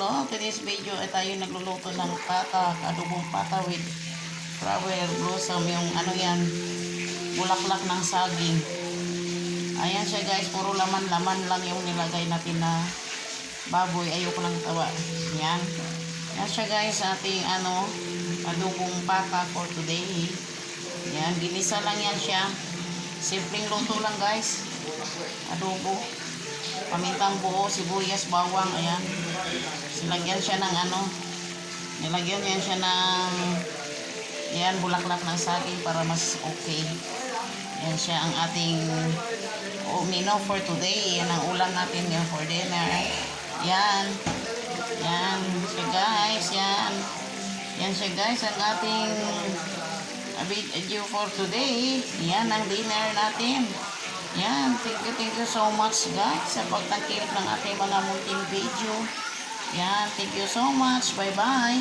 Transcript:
hello. Today's video ay tayo nagluluto ng pata, adobong pata with flower blossom. Yung ano yan, bulaklak ng saging. Ayan siya guys, puro laman-laman lang yung nilagay natin na baboy. Ayoko lang tawa. Yan. Yan siya guys, ating adobong pata for today. Yan, ginisa lang yan siya. Simpleng luto lang guys. Adobo. Pamintang buo, sibuyas, bawang, ayan. Nilagyan siya ng nilagyan yan siya ng bulaklak ng saging para mas okay. Yan siya ang ating menu for today. Yan ang ulam natin yan for dinner. Yan. Yan siya guys, yan. Yan siya guys, ang ating video for today. Yan ang dinner natin. Yan, thank you so much guys sa pagtangkilik ng ating mga munting video. Yan, thank you so much. Bye bye.